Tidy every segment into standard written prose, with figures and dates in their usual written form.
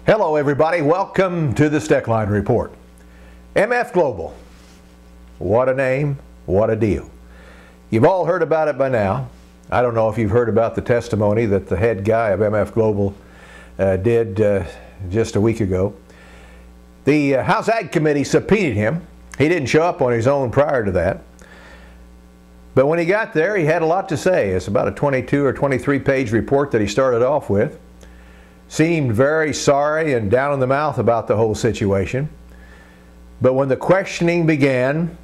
Hello everybody, welcome to the Steckline Report. MF Global, what a name, what a deal. You've all heard about it by now. I don't know if you've heard about the testimony that the head guy of MF Global did just a week ago. The House Ag Committee subpoenaed him. He didn't show up on his own prior to that. But when he got there, he had a lot to say. It's about a 22 or 23 page report that he started off with. Seemed very sorry and down in the mouth about the whole situation. But when the questioning began,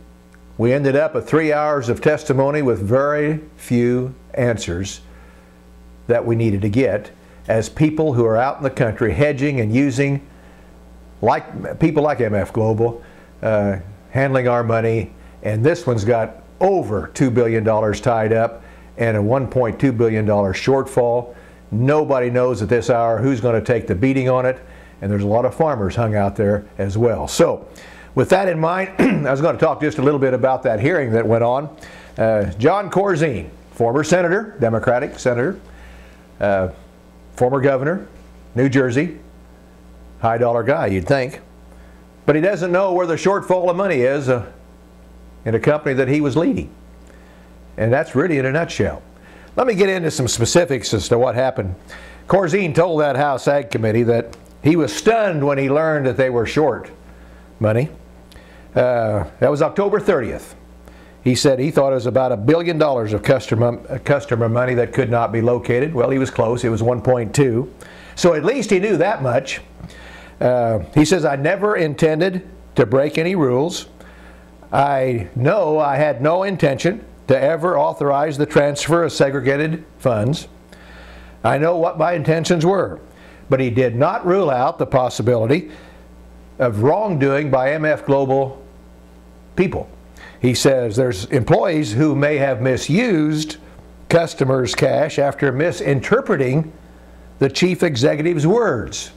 we ended up with 3 hours of testimony with very few answers that we needed to get as people who are out in the country hedging and using, like people like MF Global, handling our money. And this one's got over $2 billion tied up and a $1.2 billion shortfall. Nobody knows at this hour who's going to take the beating on it, and there's a lot of farmers hung out there as well. So with that in mind, I was going to talk just a little bit about that hearing that went on. Jon Corzine, former senator, Democratic senator, former governor, New Jersey, high dollar guy you'd think, but he doesn't know where the shortfall of money is in a company that he was leading. And that's really in a nutshell. Let me get into some specifics as to what happened. Corzine told that House Ag Committee that he was stunned when he learned that they were short money. That was October 30th. He said he thought it was about $1 billion of customer money that could not be located. Well, he was close. It was 1.2. So at least he knew that much. He says, I never intended to break any rules. I know I had no intention to ever authorize the transfer of segregated funds. I know what my intentions were, but he did not rule out the possibility of wrongdoing by MF Global people. He says there's employees who may have misused customers' cash after misinterpreting the chief executive's words.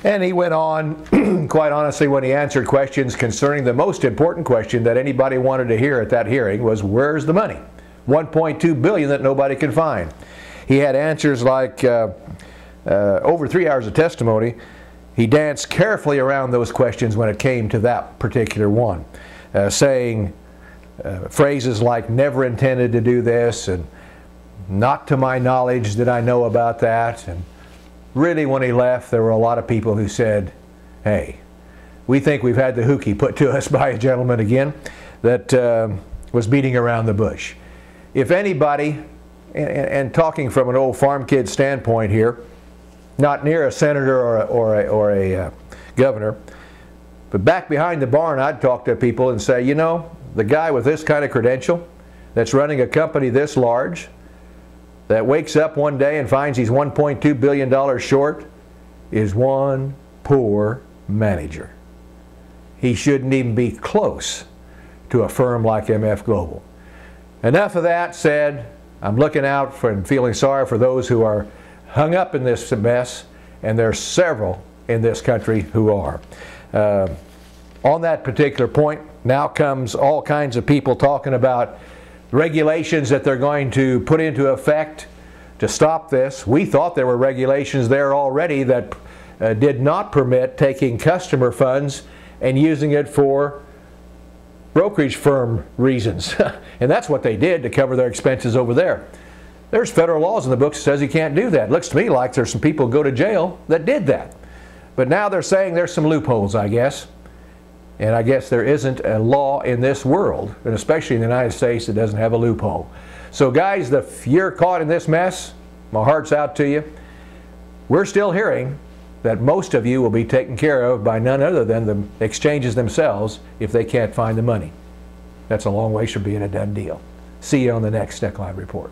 And he went on, quite honestly, when he answered questions concerning the most important question that anybody wanted to hear at that hearing was, where's the money? $1.2 billion that nobody could find. He had answers like, over 3 hours of testimony, he danced carefully around those questions when it came to that particular one, saying phrases like, never intended to do this, and not to my knowledge did I know about that. And really, when he left, there were a lot of people who said, hey, we think we've had the hookey put to us by a gentleman again that was beating around the bush. If anybody, and talking from an old farm kid standpoint here, not near a senator or a governor, but back behind the barn, I'd talk to people and say, you know, the guy with this kind of credential that's running a company this large, that wakes up one day and finds he's $1.2 billion short, is one poor manager. He shouldn't even be close to a firm like MF Global. Enough of that said. I'm looking out for and feeling sorry for those who are hung up in this mess, and there's several in this country who are. On that particular point, now comes all kinds of people talking about regulations that they're going to put into effect to stop this. We thought there were regulations there already that did not permit taking customer funds and using it for brokerage firm reasons. And that's what they did to cover their expenses over there. There's federal laws in the books that says you can't do that. It looks to me like there's some people who go to jail that did that. But now they're saying there's some loopholes, I guess. And I guess there isn't a law in this world, and especially in the United States, that doesn't have a loophole. So guys, if you're caught in this mess, my heart's out to you. We're still hearing that most of you will be taken care of by none other than the exchanges themselves if they can't find the money. That's a long way from being a done deal. See you on the next Steckline Report.